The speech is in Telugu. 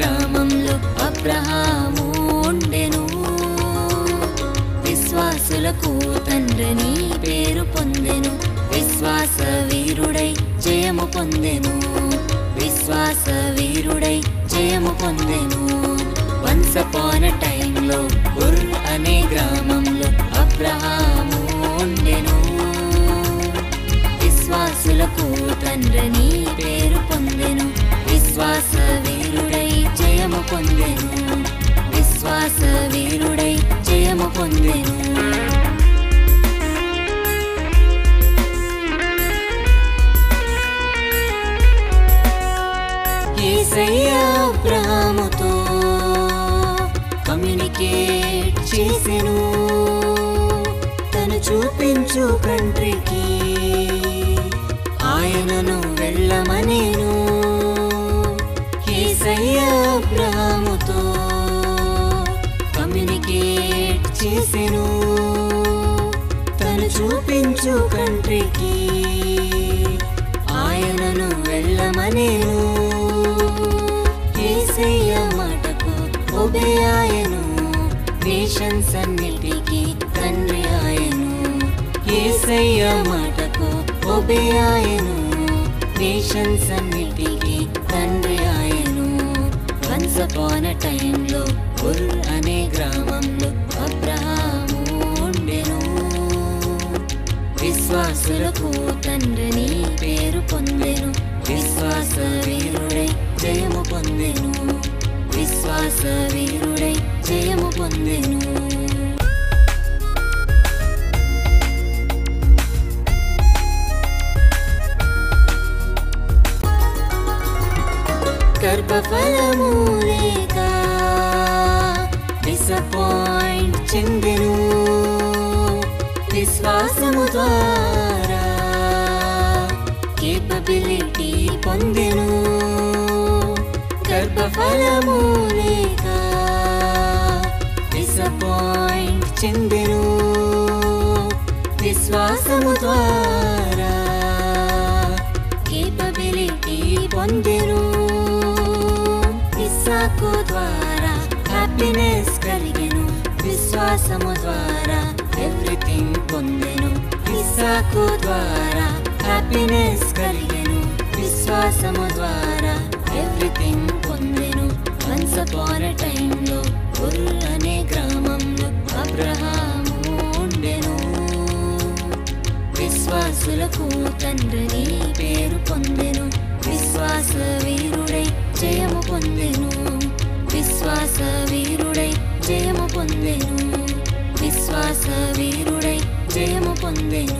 గ్రామంలో అబ్రహాము ఉండెను. విశ్వాసులకు తండ్రిని పేరు పొందెను. విశ్వాస వీరుడై జయము పొందెను. విశ్వాస వీరుడై జయము పొందెను. వన్స్ అపాన్ ఎ టైమ్ లో ఉర్ అనే గ్రామంలో అబ్రహాము ఉండెను. విశ్వాసులకు తండ్రిని పేరు పొందెను. విశ్వాస వీరుడై జయము పొందెను. విశ్వాస వీరుడై జయము పొందెను. యేసయ్య అబ్రహాముతో కమ్యూనికేట్ చేసెను. తను చూపించు కంట్రీకి ఆయనను వెళ్ళమనేను. యేసయ్య అబ్రహాముతో కమ్యూనికేట్ చేసెను. తను చూపించు కంట్రీకి ఆయనను వెళ్ళమనేను. యేసయ్య మాటకు ఒబే ఆయను. నేషన్స్ అన్నిటికీ తండ్రి ఆయను. యేసయ్య మాటకు ఒబే ఆయను. నేషన్స్ అన్నిటికీ తండ్రి ఆయను. వన్స్ అపాన్ ఎ టైమ్ లో ఉర్ అనే గ్రామంలో అబ్రహాము ఉండెను. విశ్వాసులకు తండ్రిని పేరు పొందెను. విశ్వాస వీరుడై జయము పొందెను. విశ్వాస వీరుడై జయము పొందెను. గర్భఫలము లేక డిసప్పాయింట్ చెందెను. విశ్వాసము ద్వారా కేపబిలిటీ పొందెను. గర్భఫలము లేక డిసప్పాయింట్ చెందెను. విశ్వాసము ద్వారా కేపబిలిటీ పొందెను. ఇస్సాకు ద్వారా హ్యాపీనెస్ కలిగెను. విశ్వాసము ద్వారా ఎవ్రీథింగ్ పొందెను. ఇస్సాకు ద్వారా హ్యాపీనెస్ కలిగెను. విశ్వాసము ద్వారా ఎవ్రీథింగ్ పొందెను. వన్స్ అపాన్ ఎ టైమ్ లో ఉర్ అనే గ్రామంలో అబ్రహాము ఉండెను. విశ్వాసులకు తండ్రిని పేరు పొందెను. విశ్వాస వీరుడై జయము పొందెను. విశ్వాస వీరుడై జయము పొందెను. విశ్వాస వీరుడై జయము పొందెను.